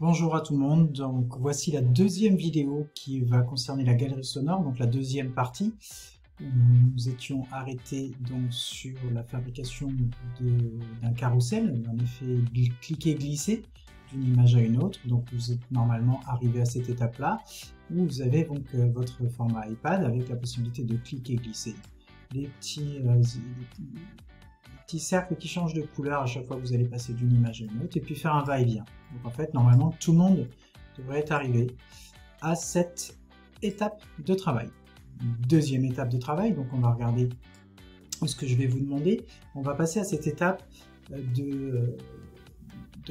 Bonjour à tout le monde, donc voici la deuxième vidéo qui va concerner la galerie sonore, donc la deuxième partie. Nous étions arrêtés donc sur la fabrication d'un carrousel, un effet cliquer-glisser d'une image à une autre. Donc vous êtes normalement arrivé à cette étape-là, où vous avez donc votre format iPad avec la possibilité de cliquer-glisser. Les petits cercles qui changent de couleur à chaque fois que vous allez passer d'une image à une autre, et puis faire un va-et-vient. Donc en fait, normalement, tout le monde devrait être arrivé à cette étape de travail. Deuxième étape de travail, donc on va regarder ce que je vais vous demander. On va passer à cette étape de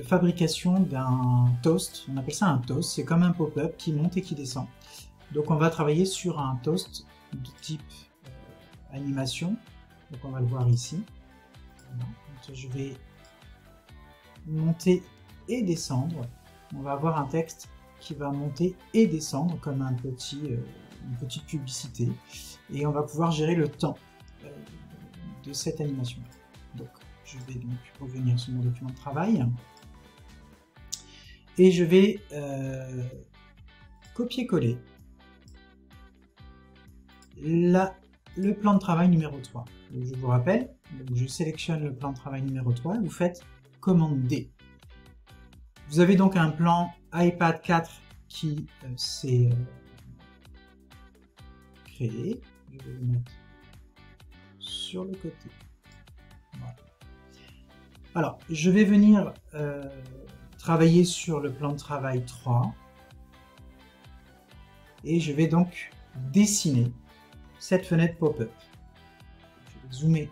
fabrication d'un toast. On appelle ça un toast, c'est comme un pop-up qui monte et qui descend. Donc on va travailler sur un toast de type animation. Donc on va le voir ici. Donc je vais monter et descendre. On va avoir un texte qui va monter et descendre comme une petite publicité, et on va pouvoir gérer le temps de cette animation. Donc je vais donc revenir sur mon document de travail et je vais copier-coller le plan de travail numéro 3. Donc, je vous rappelle, donc je sélectionne le plan de travail numéro 3, vous faites commande D. Vous avez donc un plan iPad 4 qui s'est créé. Je vais le mettre sur le côté. Voilà. Alors, je vais venir travailler sur le plan de travail 3 et je vais donc dessiner cette fenêtre pop-up. Je vais zoomer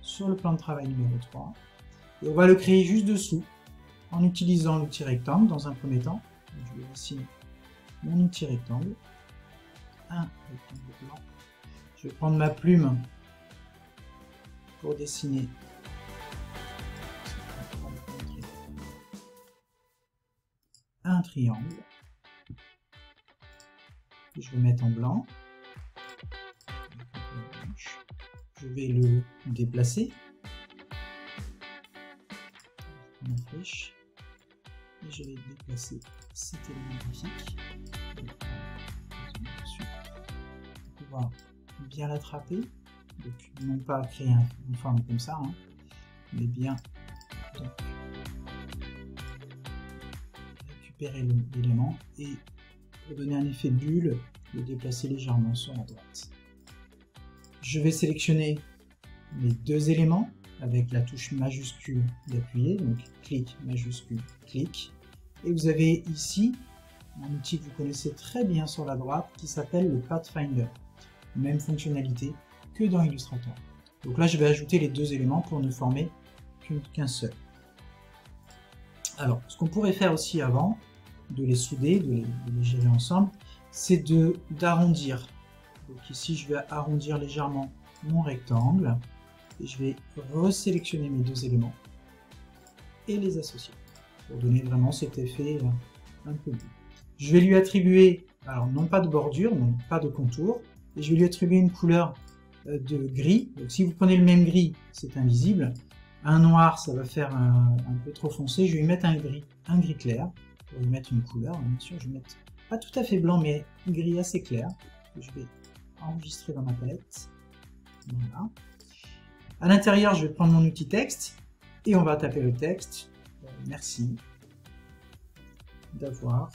sur le plan de travail numéro 3 et on va le créer juste dessous en utilisant l'outil rectangle dans un premier temps. Donc, je vais dessiner mon outil rectangle, un rectangle blanc. Je vais prendre ma plume pour dessiner un triangle que je vais mettre en blanc. Je vais le déplacer. Ma flèche. Et je vais déplacer cet élément graphique pour pouvoir bien l'attraper. Donc, non pas créer une forme comme ça, hein, mais bien donc, récupérer l'élément et pour donner un effet de bulle, le déplacer légèrement sur la droite. Je vais sélectionner mes deux éléments avec la touche majuscule d'appuyer, donc clic, majuscule, clic. Et vous avez ici un outil que vous connaissez très bien sur la droite qui s'appelle le Pathfinder. Même fonctionnalité que dans Illustrator. Donc là, je vais ajouter les deux éléments pour ne former qu'un seul. Alors, ce qu'on pourrait faire aussi avant de les souder, de les gérer ensemble, c'est d'arrondir. Donc ici, je vais arrondir légèrement mon rectangle et je vais resélectionner mes deux éléments et les associer pour donner vraiment cet effet un peu beau. Je vais lui attribuer, alors non pas de bordure, donc pas de contour, et je vais lui attribuer une couleur de gris. Donc si vous prenez le même gris, c'est invisible. Un noir, ça va faire un peu trop foncé. Je vais lui mettre un gris clair pour lui mettre une couleur. Bien sûr, je vais mettre pas tout à fait blanc, mais un gris assez clair que je vais enregistrer dans ma palette. Voilà. À l'intérieur, je vais prendre mon outil texte et on va taper le texte. Merci d'avoir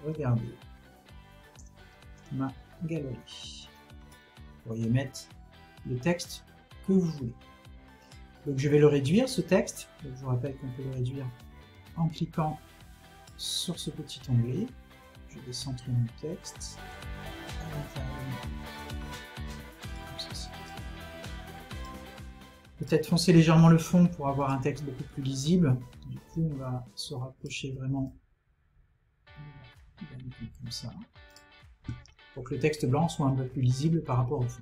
regardé ma galerie. Vous pourriez mettre le texte que vous voulez. Donc je vais le réduire, ce texte. Donc, je vous rappelle qu'on peut le réduire en cliquant sur ce petit onglet. Je vais centrer mon texte à l'intérieur. Peut-être foncer légèrement le fond pour avoir un texte beaucoup plus lisible. Du coup, on va se rapprocher vraiment comme ça, pour que le texte blanc soit un peu plus lisible par rapport au fond.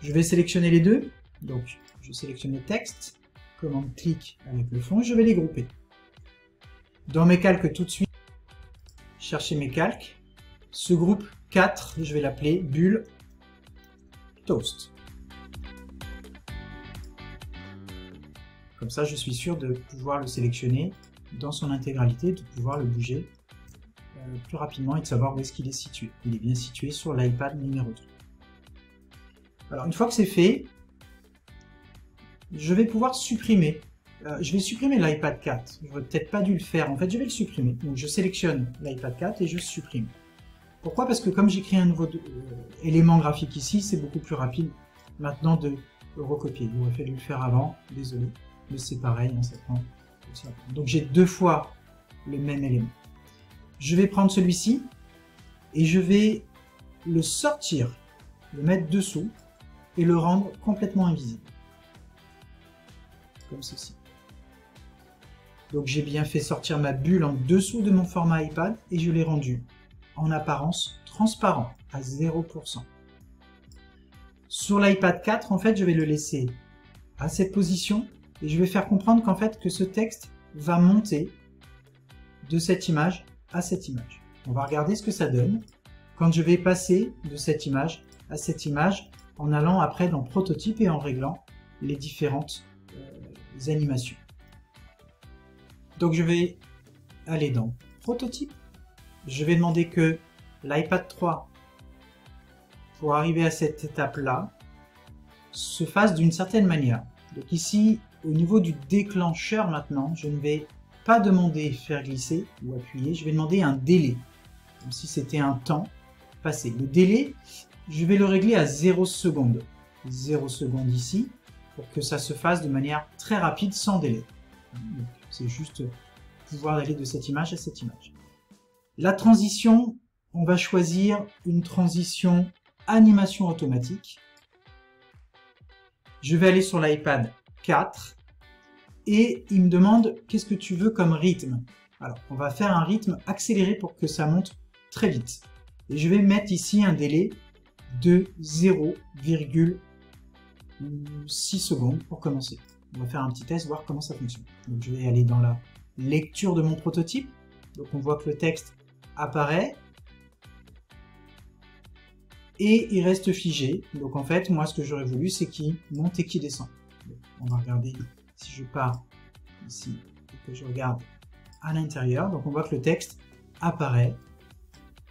Je vais sélectionner les deux. Donc, je sélectionne le texte, commande clic avec le fond, et je vais les grouper. Dans mes calques tout de suite, chercher mes calques. Ce groupe 4, je vais l'appeler bulle toast. Comme ça, je suis sûr de pouvoir le sélectionner dans son intégralité, de pouvoir le bouger plus rapidement et de savoir où est-ce qu'il est situé. Il est bien situé sur l'iPad numéro 3. Alors une fois que c'est fait, je vais pouvoir supprimer. Je vais supprimer l'iPad 4. Je n'aurais peut-être pas dû le faire. En fait, je vais le supprimer. Donc je sélectionne l'iPad 4 et je supprime. Pourquoi? Parce que comme j'ai créé un nouveau élément graphique ici, c'est beaucoup plus rapide maintenant de le recopier. Il aurait fallu le faire avant, désolé. Mais c'est pareil, hein, ça prend. Donc j'ai deux fois le même élément. Je vais prendre celui-ci et je vais le sortir, le mettre dessous et le rendre complètement invisible. Comme ceci. Donc j'ai bien fait sortir ma bulle en dessous de mon format iPad et je l'ai rendu en apparence transparent à 0%. Sur l'iPad 4, en fait, je vais le laisser à cette position et je vais faire comprendre qu'en fait que ce texte va monter de cette image à cette image. On va regarder ce que ça donne quand je vais passer de cette image à cette image en allant après dans Prototype et en réglant les différentes animations. Donc je vais aller dans Prototype. Je vais demander que l'iPad 3, pour arriver à cette étape-là, se fasse d'une certaine manière. Donc ici, au niveau du déclencheur maintenant, je ne vais pas demander faire glisser ou appuyer, je vais demander un délai, comme si c'était un temps passé. Le délai, je vais le régler à 0 secondes. 0 secondes ici, pour que ça se fasse de manière très rapide, sans délai. C'est juste pouvoir aller de cette image à cette image. La transition, on va choisir une transition animation automatique. Je vais aller sur l'iPad 4 et il me demande qu'est-ce que tu veux comme rythme. Alors, on va faire un rythme accéléré pour que ça monte très vite. Et je vais mettre ici un délai de 0,6 secondes pour commencer. On va faire un petit test, voir comment ça fonctionne. Donc je vais aller dans la lecture de mon prototype. Donc on voit que le texte apparaît et il reste figé. Donc en fait, moi ce que j'aurais voulu, c'est qu'il monte et qu'il descend. Donc, on va regarder si je pars ici et que je regarde à l'intérieur. Donc on voit que le texte apparaît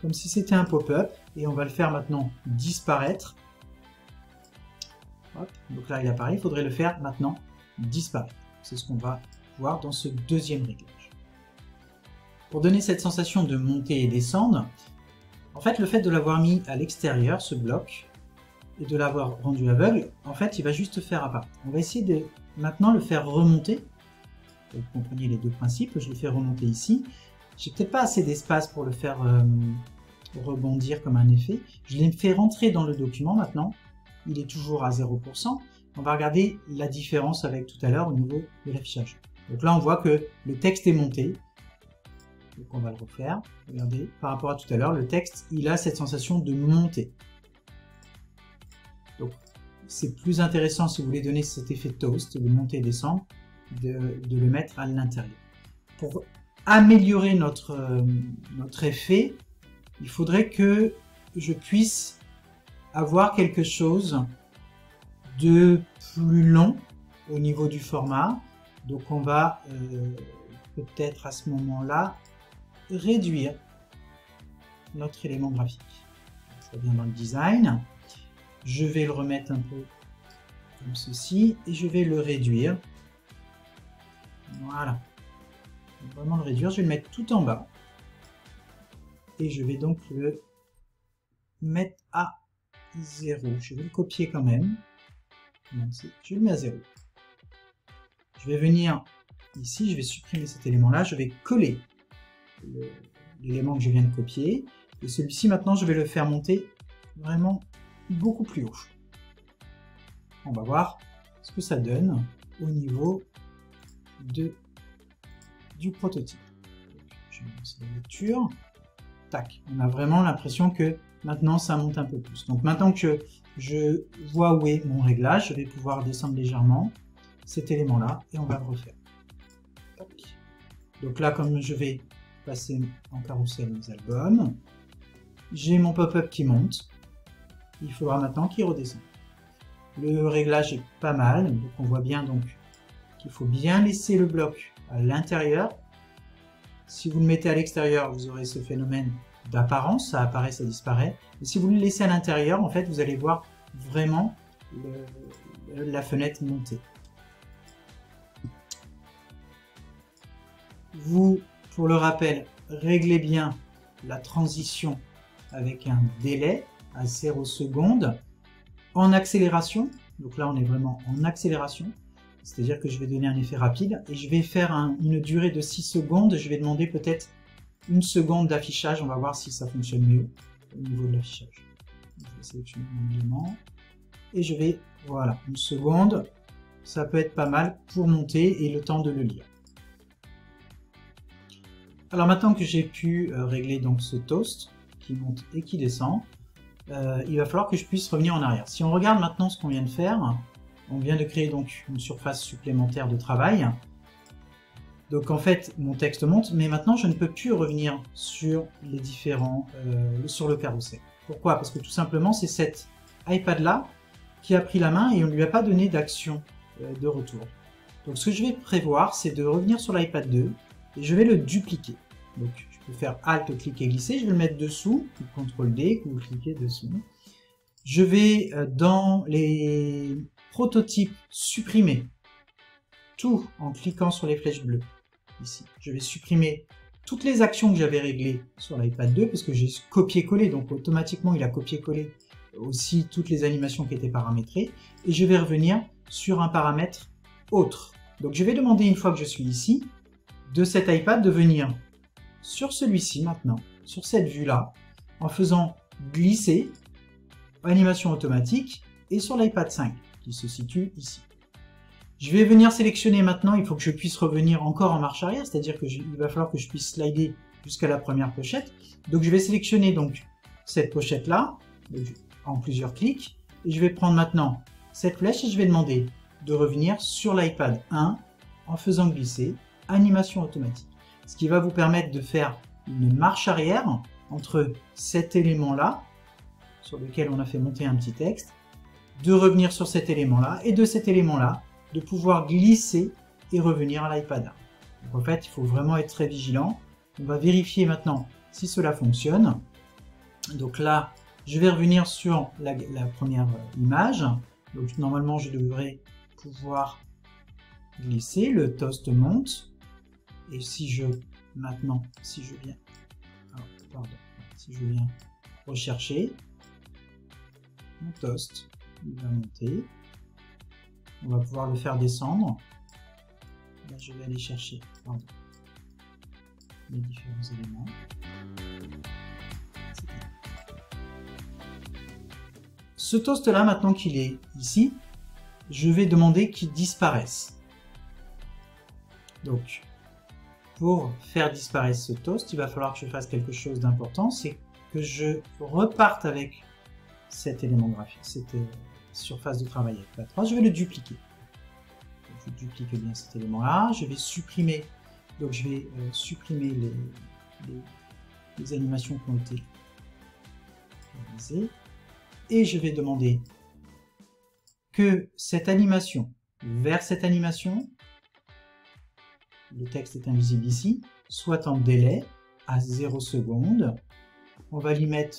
comme si c'était un pop-up et on va le faire maintenant disparaître. Hop, donc là il apparaît, il faudrait le faire maintenant disparaître. C'est ce qu'on va voir dans ce deuxième réglage. Pour donner cette sensation de monter et descendre, en fait le fait de l'avoir mis à l'extérieur, ce bloc, et de l'avoir rendu aveugle, en fait il va juste faire apparaître. On va essayer de maintenant le faire remonter. Vous comprenez les deux principes, je le fais remonter ici. J'ai peut-être pas assez d'espace pour le faire rebondir comme un effet. Je l'ai fait rentrer dans le document maintenant. Il est toujours à 0%. On va regarder la différence avec tout à l'heure au niveau de l'affichage. Donc là, on voit que le texte est monté. Donc on va le refaire. Regardez, par rapport à tout à l'heure, le texte, il a cette sensation de monter. Donc c'est plus intéressant si vous voulez donner cet effet de toast, de monter et descendre, de le mettre à l'intérieur. Pour améliorer notre effet, il faudrait que je puisse avoir quelque chose de plus long au niveau du format. Donc on va peut-être à ce moment-là réduire notre élément graphique. Ça vient dans le design. Je vais le remettre un peu comme ceci et je vais le réduire. Voilà. Je vais vraiment le réduire. Je vais le mettre tout en bas. Et je vais donc le mettre à 0. Je vais le copier quand même. Je le mets à 0. Je vais venir ici, je vais supprimer cet élément-là. Je vais coller l'élément que je viens de copier. Et celui-ci, maintenant, je vais le faire monter vraiment beaucoup plus haut. On va voir ce que ça donne au niveau du prototype. Je vais lancer la lecture. Tac, on a vraiment l'impression que maintenant ça monte un peu plus. Donc maintenant que je vois où est mon réglage, je vais pouvoir descendre légèrement cet élément-là et on va le refaire. Tac. Donc là, comme je vais passer en carrousel mes albums, j'ai mon pop-up qui monte. Il faudra maintenant qu'il redescende. Le réglage est pas mal, donc on voit bien donc qu'il faut bien laisser le bloc à l'intérieur Si vous le mettez à l'extérieur, vous aurez ce phénomène d'apparence, ça apparaît, ça disparaît. Et si vous le laissez à l'intérieur, en fait, vous allez voir vraiment la fenêtre monter. Vous, pour le rappel, réglez bien la transition avec un délai à 0 secondes en accélération. Donc là, on est vraiment en accélération. C'est-à-dire que je vais donner un effet rapide et je vais faire une durée de 6 secondes. Je vais demander peut-être 1 seconde d'affichage. On va voir si ça fonctionne mieux au niveau de l'affichage. Je vais sélectionner mon élément et je vais, voilà, 1 seconde. Ça peut être pas mal pour monter et le temps de le lire. Alors maintenant que j'ai pu régler donc ce toast qui monte et qui descend, il va falloir que je puisse revenir en arrière. Si on regarde maintenant ce qu'on vient de faire, on vient de créer donc une surface supplémentaire de travail. Donc en fait, mon texte monte, mais maintenant je ne peux plus revenir sur les différents, sur le carrousel. Pourquoi? Parce que tout simplement, c'est cet iPad-là qui a pris la main et on ne lui a pas donné d'action de retour. Donc ce que je vais prévoir, c'est de revenir sur l'iPad 2 et je vais le dupliquer. Donc je peux faire Alt, clic et glisser, je vais le mettre dessous, CTRL D, vous cliquez dessous. Je vais dans les prototypes supprimer tout en cliquant sur les flèches bleues ici. Je vais supprimer toutes les actions que j'avais réglées sur l'iPad 2 parce que j'ai copié-collé, donc automatiquement il a copié-collé aussi toutes les animations qui étaient paramétrées et je vais revenir sur un paramètre autre. Donc je vais demander une fois que je suis ici de cet iPad de venir sur celui-ci maintenant, sur cette vue-là, en faisant glisser animation automatique et sur l'iPad 5 qui se situe ici. Je vais venir sélectionner maintenant, il faut que je puisse revenir encore en marche arrière, c'est-à-dire qu'il va falloir que je puisse slider jusqu'à la première pochette. Donc je vais sélectionner donc cette pochette-là, en plusieurs clics, et je vais prendre maintenant cette flèche et je vais demander de revenir sur l'iPad 1 en faisant glisser animation automatique. Ce qui va vous permettre de faire une marche arrière entre cet élément-là, sur lequel on a fait monter un petit texte, de revenir sur cet élément-là, et de cet élément-là, de pouvoir glisser et revenir à l'iPad 1. Donc en fait, il faut vraiment être très vigilant. On va vérifier maintenant si cela fonctionne. Donc là, je vais revenir sur la première image. Donc normalement, je devrais pouvoir glisser, le toast monte. Et si je viens rechercher, mon toast, il va monter. On va pouvoir le faire descendre. Là, je vais aller chercher les différents éléments. Ce toast-là, maintenant qu'il est ici, je vais demander qu'il disparaisse. Donc, pour faire disparaître ce toast, il va falloir que je fasse quelque chose d'important, c'est que je reparte avec cet élément graphique, cette surface de travail avec la 3, je vais le dupliquer. Donc, je duplique bien cet élément-là, je vais supprimer, donc je vais supprimer les animations qui ont été réalisées, et je vais demander que cette animation vers cette animation, le texte est invisible ici, soit en délai à 0 secondes. On va lui mettre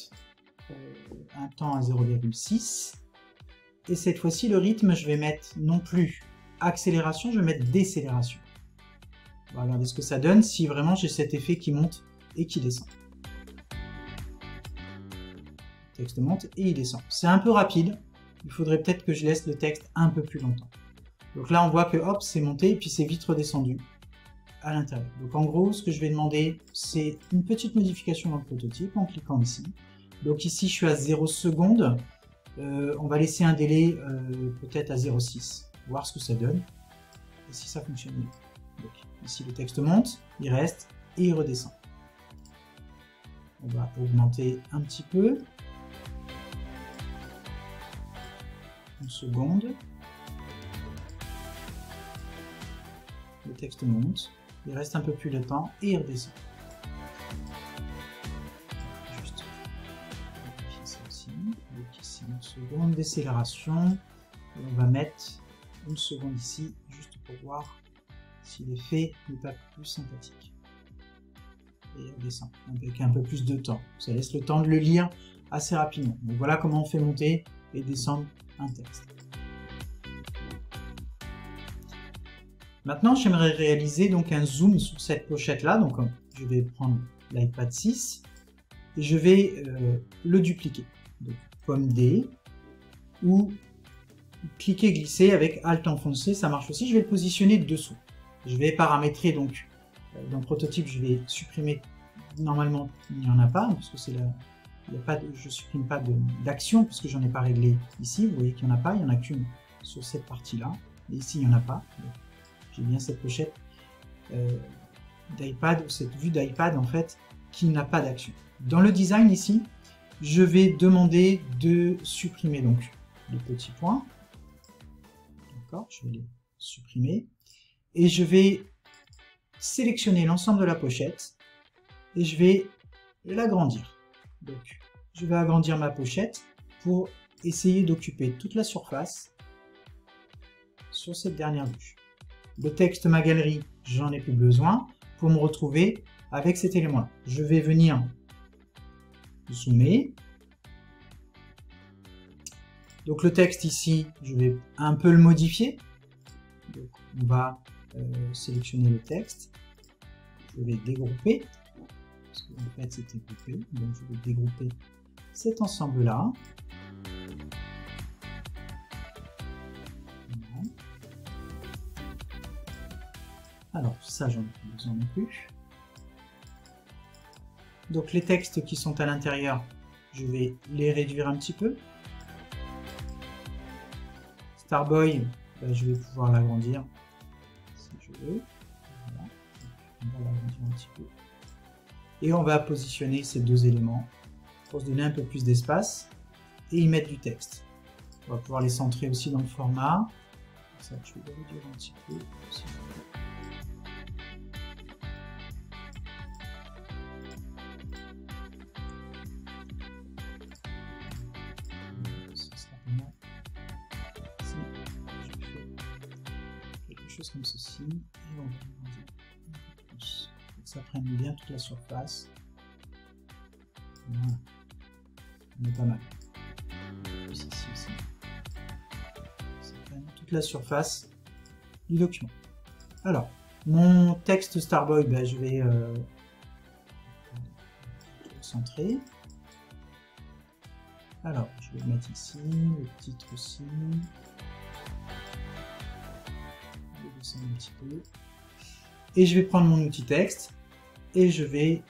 un temps à 0,6. Et cette fois-ci, le rythme, je vais mettre non plus accélération, je vais mettre décélération. On va regarder ce que ça donne si vraiment j'ai cet effet qui monte et qui descend. Le texte monte et il descend. C'est un peu rapide. Il faudrait peut-être que je laisse le texte un peu plus longtemps. Donc là, on voit que hop, c'est monté et puis c'est vite redescendu à l'intérieur. Donc en gros, ce que je vais demander, c'est une petite modification dans le prototype en cliquant ici. Donc ici, je suis à 0 secondes. On va laisser un délai peut-être à 0,6. Voir ce que ça donne et si ça fonctionne mieux. Donc ici, le texte monte, il reste et il redescend. On va augmenter un petit peu. Une seconde. Le texte monte, il reste un peu plus de temps et il redescend. Juste vérifier ça aussi. Donc ici, une seconde décélération. Et on va mettre une seconde ici, juste pour voir si l'effet n'est pas plus sympathique. et on descend avec un peu plus de temps. Ça laisse le temps de le lire assez rapidement. Donc voilà comment on fait monter et descendre un texte. Maintenant, j'aimerais réaliser donc un zoom sur cette pochette-là. Donc, je vais prendre l'iPad 6 et je vais le dupliquer. Donc, pomme D ou cliquer, glisser avec Alt enfoncé, ça marche aussi. Je vais le positionner dessous. Je vais paramétrer donc dans le prototype, je vais supprimer. Normalement, il n'y en a pas parce que c'est je supprime pas d'action puisque j'en ai pas réglé ici. Vous voyez qu'il n'y en a pas, il n'y en a qu'une sur cette partie-là. Et ici, il n'y en a pas. J'ai bien cette pochette d'iPad, ou cette vue d'iPad en fait, qui n'a pas d'action. Dans le design ici, je vais demander de supprimer donc les petits points. D'accord, je vais les supprimer. Et je vais sélectionner l'ensemble de la pochette et je vais l'agrandir. Donc, je vais agrandir ma pochette pour essayer d'occuper toute la surface sur cette dernière vue. Le texte ma galerie, j'en ai plus besoin pour me retrouver avec cet élément-là. Je vais venir zoomer. Donc le texte ici, je vais un peu le modifier. Donc, on va sélectionner le texte. Je vais dégrouper. Parce qu'en fait c'était groupé. Donc je vais dégrouper cet ensemble-là. Alors ça, j'en ai plus besoin non plus. Donc les textes qui sont à l'intérieur, je vais les réduire un petit peu. Starboy, ben, je vais pouvoir l'agrandir si je veux. Voilà. On va l'agrandir un petit peu. Et on va positionner ces deux éléments pour se donner un peu plus d'espace et y mettre du texte. On va pouvoir les centrer aussi dans le format. Ça, je vais le réduire un petit peu. Comme ceci, et on va agrandir un peu plus, pour que ça prenne bien toute la surface. Voilà, on est pas mal. Ici, ici. Ça prenne toute la surface du document. Alors, mon texte Starboy, ben, je vais le centrer. Alors, je vais le mettre ici, le titre aussi. Un petit peu. Et je vais prendre mon outil texte et je vais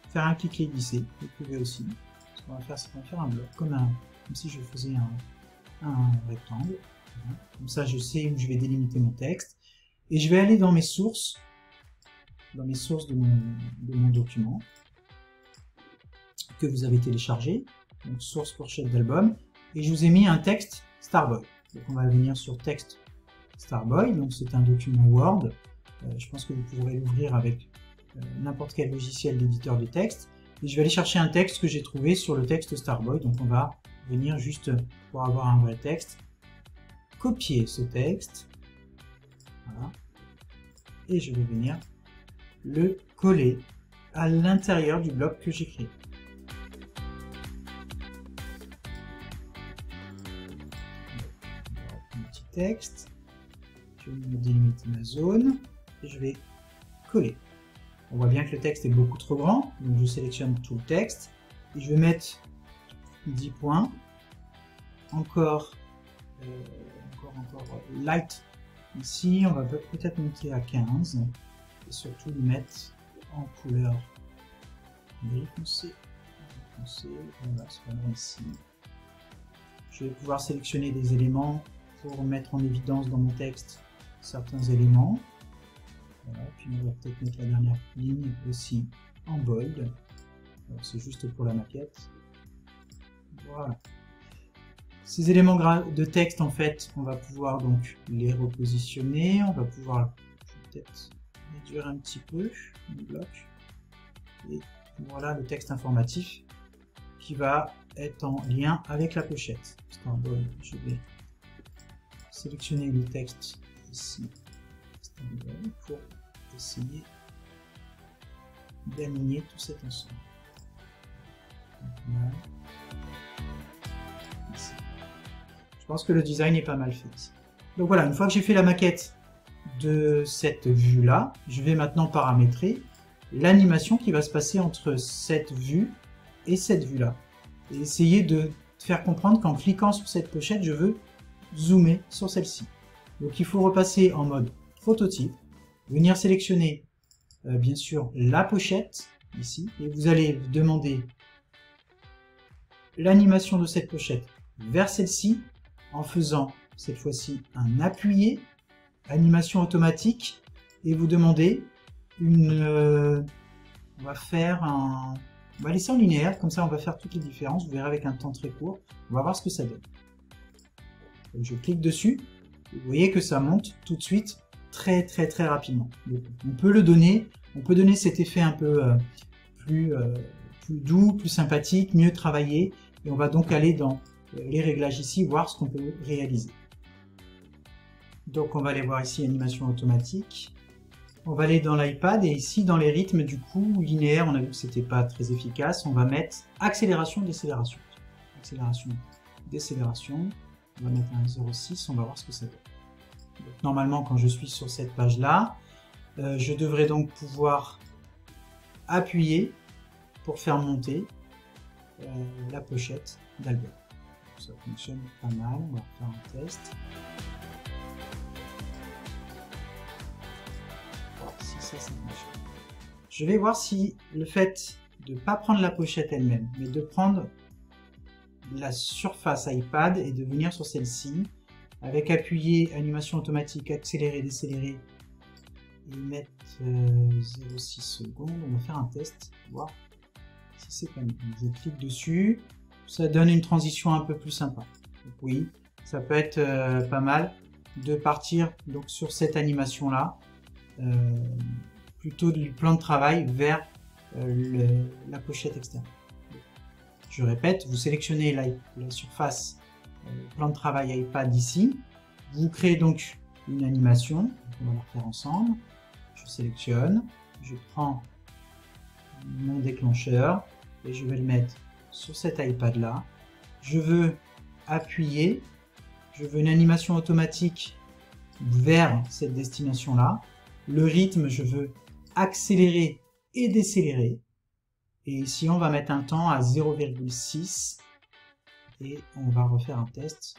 faire un cliquer glisser. Vous pouvez aussi. Ce qu'on va faire, c'est qu'on va faire un bloc comme si je faisais un rectangle. Voilà. Comme ça, je sais où je vais délimiter mon texte et je vais aller dans mes sources, de mon document que vous avez téléchargé. Donc source pochette d'album et je vous ai mis un texte Starboy. Donc on va venir sur texte Starboy, donc c'est un document Word. Je pense que vous pourrez l'ouvrir avec n'importe quel logiciel d'éditeur de texte. Et je vais aller chercher un texte que j'ai trouvé sur le texte Starboy. Donc on va venir juste pour avoir un vrai texte, copier ce texte. Voilà. Et je vais venir le coller à l'intérieur du bloc que j'ai créé. Un petit texte. Je vais délimiter ma zone et je vais coller. On voit bien que le texte est beaucoup trop grand, donc je sélectionne tout le texte et je vais mettre 10 points. Encore light ici, on va peut-être monter à 15 et surtout le mettre en couleur gris foncé. Voilà, ce qu'on a ici. Je vais pouvoir sélectionner des éléments pour mettre en évidence dans mon texte certains éléments. Voilà, puis on va peut-être mettre la dernière ligne aussi en bold. C'est juste pour la maquette. Voilà. Ces éléments de texte, en fait, on va pouvoir donc les repositionner. On va pouvoir peut-être réduire un petit peu le bloc. Et voilà le texte informatif qui va être en lien avec la pochette. Starboy, je vais sélectionner le texte ici pour essayer d'aligner tout cet ensemble. Ici. Je pense que le design est pas mal fait ici. Donc voilà, une fois que j'ai fait la maquette de cette vue-là, je vais maintenant paramétrer l'animation qui va se passer entre cette vue et cette vue-là. Et essayer de faire comprendre qu'en cliquant sur cette pochette, je veux zoomer sur celle-ci. Donc il faut repasser en mode prototype, venir sélectionner bien sûr la pochette ici, et vous allez demander l'animation de cette pochette vers celle-ci en faisant cette fois-ci un appuyé, animation automatique, et vous demandez une... on va laisser en linéaire, comme ça on va faire toutes les différences, vous verrez avec un temps très court, on va voir ce que ça donne. Donc je clique dessus, et vous voyez que ça monte tout de suite très rapidement. Donc, on peut le donner, on peut donner cet effet un peu plus doux, plus sympathique, mieux travaillé, et on va donc aller dans les réglages ici, voir ce qu'on peut réaliser. Donc on va aller voir ici animation automatique. On va aller dans l'iPad et ici dans les rythmes du coup linéaire, on a vu que c'était pas très efficace. On va mettre accélération, décélération. Accélération, décélération. On va mettre un 0,6, on va voir ce que ça donne. Donc, normalement quand je suis sur cette page là, je devrais donc pouvoir appuyer pour faire monter la pochette d'Albert. Ça fonctionne pas mal, on va faire un test. Si ça fonctionne. Je vais voir si le fait de ne pas prendre la pochette elle-même, mais de prendre la surface iPad et de venir sur celle-ci, avec appuyer, animation automatique, accélérer, décélérer, et mettre 0,6 secondes, on va faire un test, voir si c'est pas mieux. Je clique dessus, ça donne une transition un peu plus sympa. Donc oui, ça peut être pas mal de partir donc sur cette animation là, plutôt du plan de travail vers la pochette externe. Je répète, vous sélectionnez la surface plan de travail iPad ici, vous créez donc une animation, on va la faire ensemble. Je sélectionne, je prends mon déclencheur et je vais le mettre sur cet iPad là. Je veux appuyer, je veux une animation automatique vers cette destination là. Le rythme, je veux accélérer et décélérer. Et ici, on va mettre un temps à 0,6 et on va refaire un test.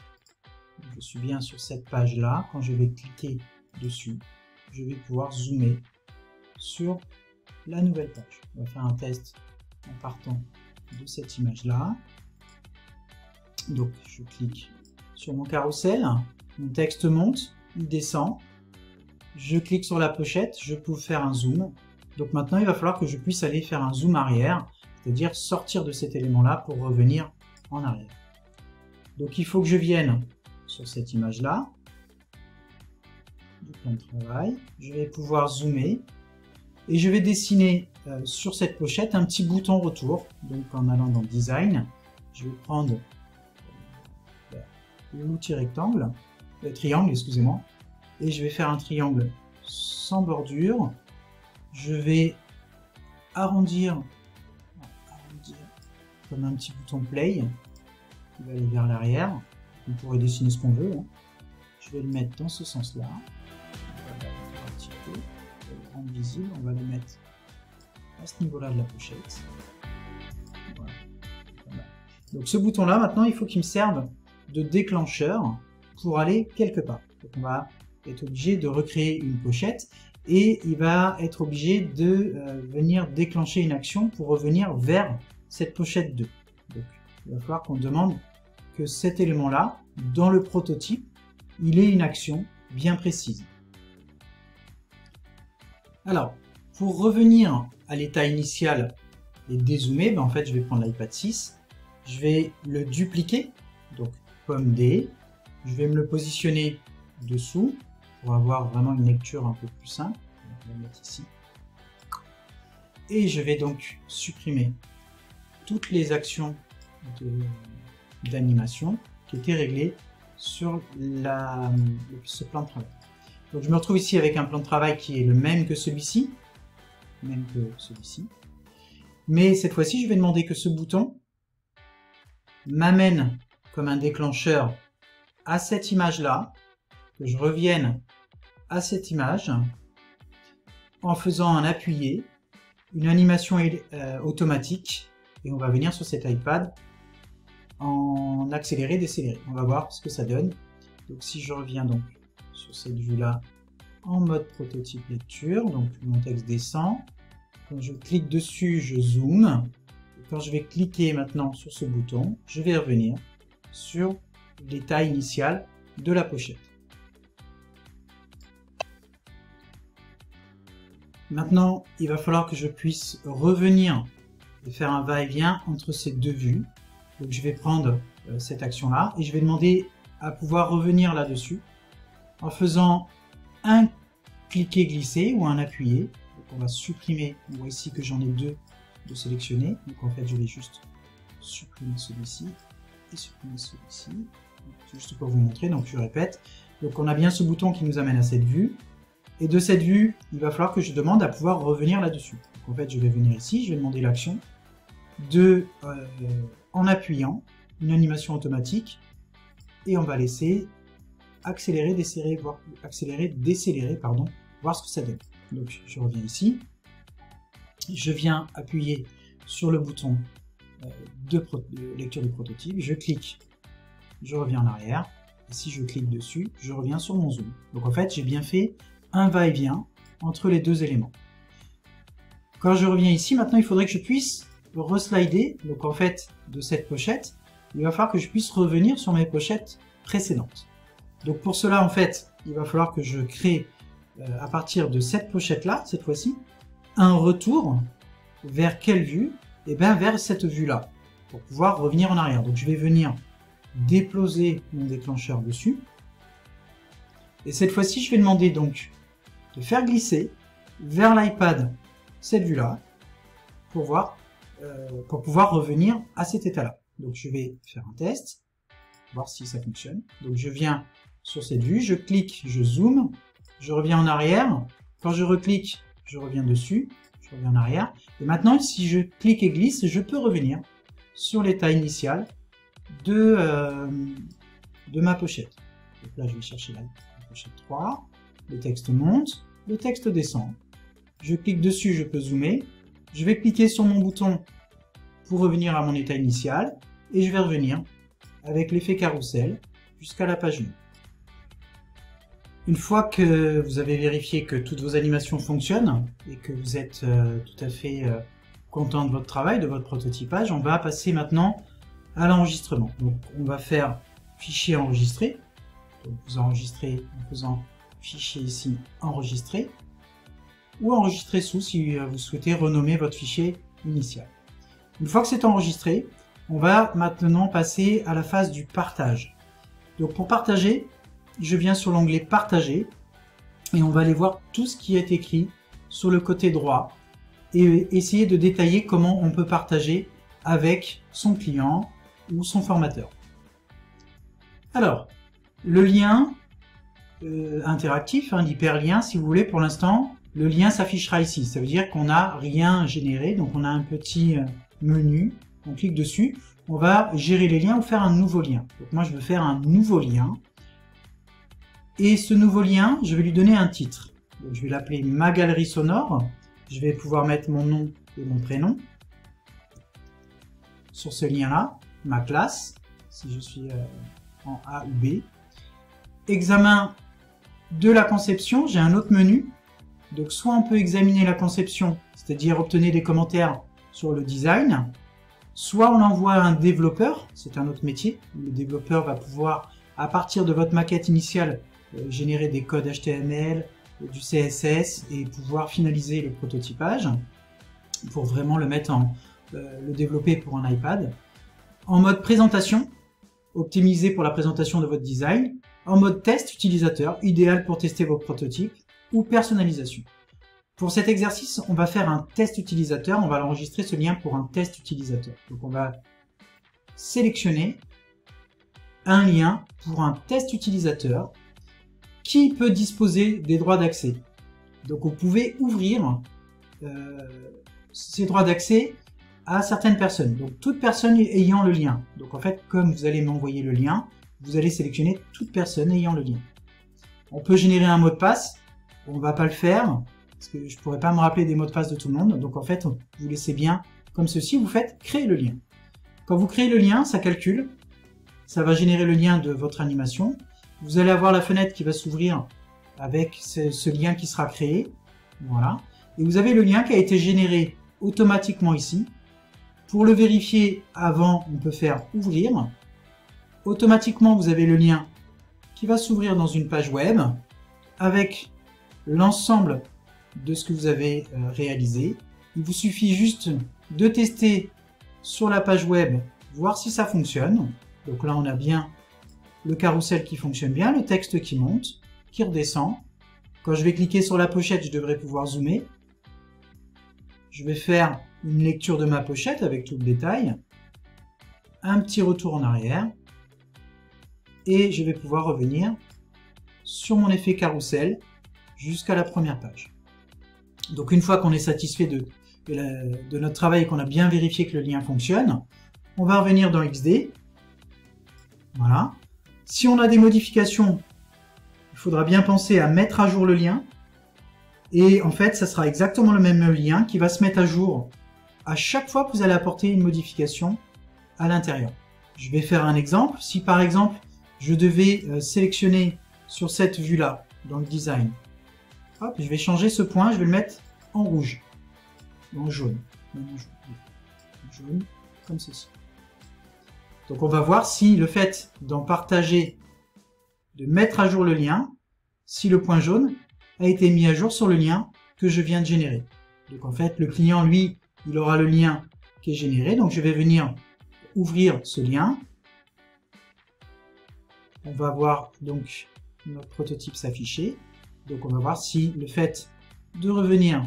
Je suis bien sur cette page là. Quand je vais cliquer dessus, je vais pouvoir zoomer sur la nouvelle page. On va faire un test en partant de cette image là. Donc je clique sur mon carrousel, mon texte monte, il descend, je clique sur la pochette, je peux faire un zoom. Donc maintenant il va falloir que je puisse aller faire un zoom arrière, c'est-à-dire sortir de cet élément là pour revenir en arrière. Donc il faut que je vienne sur cette image là, du plan de travail, je vais pouvoir zoomer et je vais dessiner sur cette pochette un petit bouton retour. Donc en allant dans design, je vais prendre l'outil rectangle, triangle, excusez-moi, et je vais faire un triangle sans bordure. Je vais arrondir comme un petit bouton play qui va aller vers l'arrière. On pourrait dessiner ce qu'on veut. Hein. Je vais le mettre dans ce sens-là. On va le un petit peu, le rendre visible. On va le mettre à ce niveau-là de la pochette. Voilà. Voilà. Donc ce bouton-là, maintenant, il faut qu'il me serve de déclencheur pour aller quelque part. Donc on va être obligé de recréer une pochette et il va être obligé de venir déclencher une action pour revenir vers cette pochette 2. Donc il va falloir qu'on demande que cet élément-là, dans le prototype, il ait une action bien précise. Alors, pour revenir à l'état initial et dézoomer, ben en fait je vais prendre l'iPad 6, je vais le dupliquer, donc pomme D, je vais me le positionner dessous pour avoir vraiment une lecture un peu plus simple. On va le mettre ici. Et je vais donc supprimer toutes les actions d'animation qui étaient réglées sur ce plan de travail. Donc je me retrouve ici avec un plan de travail qui est le même que celui-ci. même que celui-ci. Mais cette fois-ci, je vais demander que ce bouton m'amène comme un déclencheur à cette image-là, que je revienne à cette image en faisant un appuyé, une animation automatique, et on va venir sur cet iPad en accéléré, décéléré. On va voir ce que ça donne. Donc si je reviens donc sur cette vue-là en mode prototype lecture, donc mon texte descend. Quand je clique dessus, je zoome. Et quand je vais cliquer maintenant sur ce bouton, je vais revenir sur l'état initial de la pochette. Maintenant, il va falloir que je puisse revenir et faire un va-et-vient entre ces deux vues. Donc je vais prendre cette action-là et je vais demander à pouvoir revenir là-dessus en faisant un cliquer-glisser ou un appuyer. Donc on va supprimer, on voit ici que j'en ai deux de sélectionner. Donc en fait, je vais juste supprimer celui-ci et supprimer celui-ci. Juste pour vous montrer, donc je répète. Donc on a bien ce bouton qui nous amène à cette vue. Et de cette vue, il va falloir que je demande à pouvoir revenir là-dessus. Donc en fait, je vais venir ici, je vais demander l'action de, en appuyant, une animation automatique, et on va laisser accélérer, décélérer, voir ce que ça donne. Donc je reviens ici, je viens appuyer sur le bouton de lecture du prototype, je clique, je reviens en arrière, et si je clique dessus, je reviens sur mon zoom. Donc en fait, j'ai bien fait un va-et-vient entre les deux éléments. Quand je reviens ici, maintenant il faudrait que je puisse reslider, donc en fait de cette pochette, il va falloir que je puisse revenir sur mes pochettes précédentes. Donc pour cela en fait, il va falloir que je crée à partir de cette pochette là, cette fois-ci, un retour vers quelle vue? Et bien vers cette vue là, pour pouvoir revenir en arrière. Donc je vais venir déposer mon déclencheur dessus, et cette fois-ci je vais demander donc de faire glisser vers l'iPad cette vue-là pour pouvoir revenir à cet état-là. Donc je vais faire un test, voir si ça fonctionne. Donc je viens sur cette vue, je clique, je zoome, je reviens en arrière. Quand je reclique, je reviens dessus, je reviens en arrière. Et maintenant, si je clique et glisse, je peux revenir sur l'état initial de ma pochette. Donc là, je vais chercher la pochette 3. Le texte monte, le texte descend. Je clique dessus, je peux zoomer. Je vais cliquer sur mon bouton pour revenir à mon état initial. Et je vais revenir avec l'effet carrousel jusqu'à la page 1. Une fois que vous avez vérifié que toutes vos animations fonctionnent et que vous êtes tout à fait content de votre travail, de votre prototypage, on va passer maintenant à l'enregistrement. Donc on va faire fichier enregistré. Donc vous enregistrez en faisant fichier ici enregistrer, ou enregistrer sous si vous souhaitez renommer votre fichier initial. Une fois que c'est enregistré, on va maintenant passer à la phase du partage. Donc pour partager, je viens sur l'onglet partager et on va aller voir tout ce qui est écrit sur le côté droit et essayer de détailler comment on peut partager avec son client ou son formateur. Alors, le lien interactif, l'hyperlien si vous voulez, pour l'instant, le lien s'affichera ici. Ça veut dire qu'on n'a rien généré, donc on a un petit menu, on clique dessus, on va gérer les liens ou faire un nouveau lien. Donc moi je veux faire un nouveau lien, et ce nouveau lien, je vais lui donner un titre. Donc, je vais l'appeler ma galerie sonore, je vais pouvoir mettre mon nom et mon prénom sur ce lien-là, ma classe, si je suis en A ou B. Examen de la conception, j'ai un autre menu. Donc soit on peut examiner la conception, c'est-à-dire obtenir des commentaires sur le design, soit on l'envoie à un développeur, c'est un autre métier. Le développeur va pouvoir, à partir de votre maquette initiale, générer des codes HTML, du CSS et pouvoir finaliser le prototypage pour vraiment le mettre le développer pour un iPad. En mode présentation, optimisé pour la présentation de votre design. En mode test utilisateur, idéal pour tester vos prototypes, ou personnalisation. Pour cet exercice, on va faire un test utilisateur, on va l'enregistrer ce lien pour un test utilisateur. Donc on va sélectionner un lien pour un test utilisateur qui peut disposer des droits d'accès. Donc vous pouvez ouvrir ces droits d'accès à certaines personnes. Donc toute personne ayant le lien. Donc en fait, comme vous allez m'envoyer le lien, vous allez sélectionner toute personne ayant le lien. On peut générer un mot de passe. On va pas le faire parce que je pourrais pas me rappeler des mots de passe de tout le monde. Donc en fait, vous laissez bien comme ceci. Vous faites créer le lien. Quand vous créez le lien, ça calcule. Ça va générer le lien de votre animation. Vous allez avoir la fenêtre qui va s'ouvrir avec ce lien qui sera créé. Voilà. Et vous avez le lien qui a été généré automatiquement ici. Pour le vérifier avant, on peut faire ouvrir. Automatiquement, vous avez le lien qui va s'ouvrir dans une page web avec l'ensemble de ce que vous avez réalisé. Il vous suffit juste de tester sur la page web, voir si ça fonctionne. Donc là, on a bien le carrousel qui fonctionne bien, le texte qui monte, qui redescend. Quand je vais cliquer sur la pochette, je devrais pouvoir zoomer. Je vais faire une lecture de ma pochette avec tout le détail. Un petit retour en arrière. Et je vais pouvoir revenir sur mon effet carrousel jusqu'à la première page. Donc une fois qu'on est satisfait de notre travail et qu'on a bien vérifié que le lien fonctionne, on va revenir dans XD. Voilà. Si on a des modifications, il faudra bien penser à mettre à jour le lien. Et en fait, ça sera exactement le même lien qui va se mettre à jour à chaque fois que vous allez apporter une modification à l'intérieur. Je vais faire un exemple. Si par exemple, je devais sélectionner sur cette vue-là, dans le design, hop, je vais changer ce point, je vais le mettre en rouge, en jaune, jaune, comme ceci. Donc on va voir si le fait d'en partager, de mettre à jour le lien, si le point jaune a été mis à jour sur le lien que je viens de générer. Donc en fait, le client, lui, il aura le lien qui est généré. Donc je vais venir ouvrir ce lien. On va voir donc notre prototype s'afficher. Donc on va voir si le fait de revenir,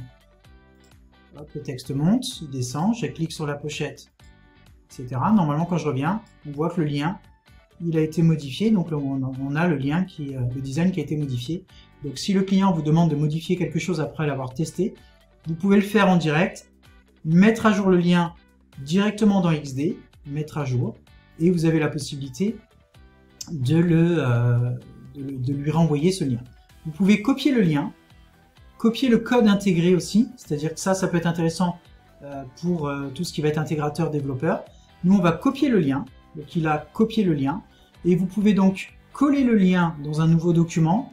hop, le texte monte, il descend, je clique sur la pochette, etc. Normalement, quand je reviens, on voit que le lien, il a été modifié. Donc on a le lien le design qui a été modifié. Donc si le client vous demande de modifier quelque chose après l'avoir testé, vous pouvez le faire en direct, mettre à jour le lien directement dans XD, mettre à jour, et vous avez la possibilité de lui renvoyer ce lien. Vous pouvez copier le lien, copier le code intégré aussi, c'est-à-dire que ça peut être intéressant pour tout ce qui va être intégrateur développeur. Nous, on va copier le lien, donc il a copié le lien, et vous pouvez donc coller le lien dans un nouveau document,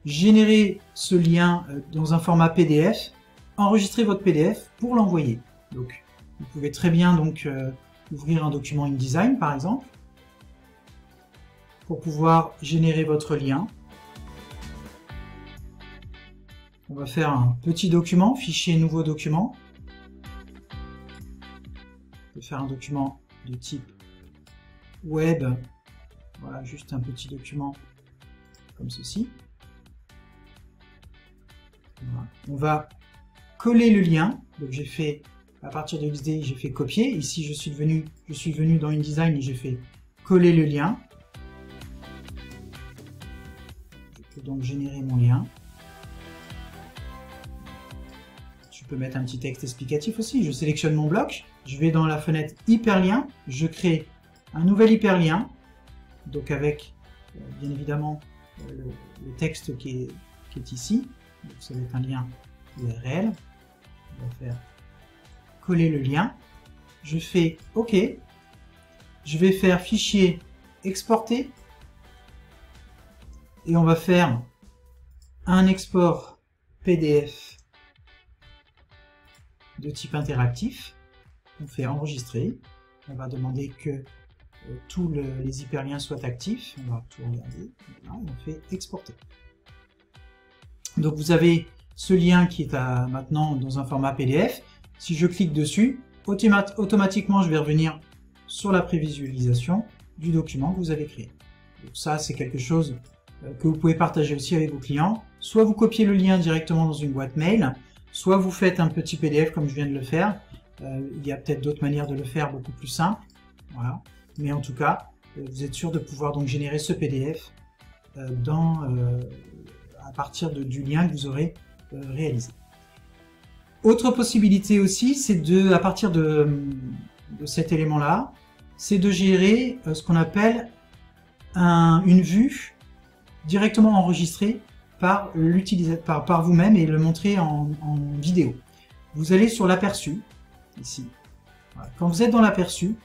générer ce lien dans un format PDF, enregistrer votre PDF pour l'envoyer. Donc, vous pouvez très bien donc ouvrir un document InDesign par exemple, pour pouvoir générer votre lien. On va faire un petit document, fichier nouveau document. On peut faire un document de type web. Voilà, juste un petit document comme ceci. Voilà. On va coller le lien. Donc j'ai fait, à partir de XD, j'ai fait copier. Ici, je suis venu dans InDesign et j'ai fait coller le lien. Je peux donc générer mon lien. Je peux mettre un petit texte explicatif aussi. Je sélectionne mon bloc. Je vais dans la fenêtre hyperlien. Je crée un nouvel hyperlien. Donc avec, bien évidemment, le texte qui est ici. Donc ça va être un lien URL. On va faire coller le lien. Je fais OK. Je vais faire fichier exporter. Et on va faire un export PDF de type interactif. On fait enregistrer. On va demander que tous les hyperliens soient actifs. On va tout regarder. Voilà, on fait exporter. Donc vous avez ce lien qui est maintenant dans un format PDF. Si je clique dessus, automatiquement je vais revenir sur la prévisualisation du document que vous avez créé. Donc ça, c'est quelque chose que vous pouvez partager aussi avec vos clients. Soit vous copiez le lien directement dans une boîte mail, soit vous faites un petit PDF comme je viens de le faire. Il y a peut-être d'autres manières de le faire beaucoup plus simples. Voilà. Mais en tout cas, vous êtes sûr de pouvoir donc générer ce PDF à partir du lien que vous aurez réalisé. Autre possibilité aussi, c'est de, à partir de cet élément-là, c'est de gérer ce qu'on appelle une vue directement enregistrée par l'utilisateur, par vous-même et le montrer en vidéo. Vous allez sur l'aperçu, ici. Voilà. Quand vous êtes dans l'aperçu,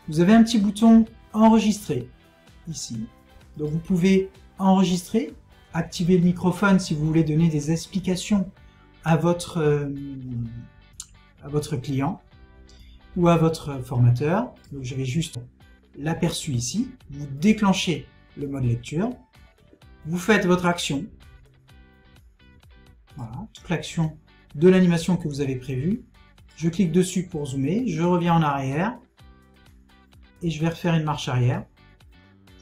vous avez un petit bouton enregistrer, ici. Donc vous pouvez enregistrer, activer le microphone si vous voulez donner des explications à votre client ou à votre formateur. Donc je vais juste l'aperçu ici, vous déclenchez le mode lecture, vous faites votre action, voilà, toute l'action de l'animation que vous avez prévue. Je clique dessus pour zoomer, je reviens en arrière et je vais refaire une marche arrière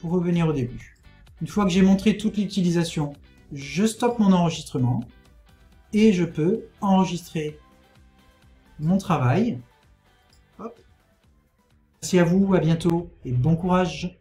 pour revenir au début. Une fois que j'ai montré toute l'utilisation, je stoppe mon enregistrement et je peux enregistrer mon travail. Hop. Merci à vous, à bientôt et bon courage!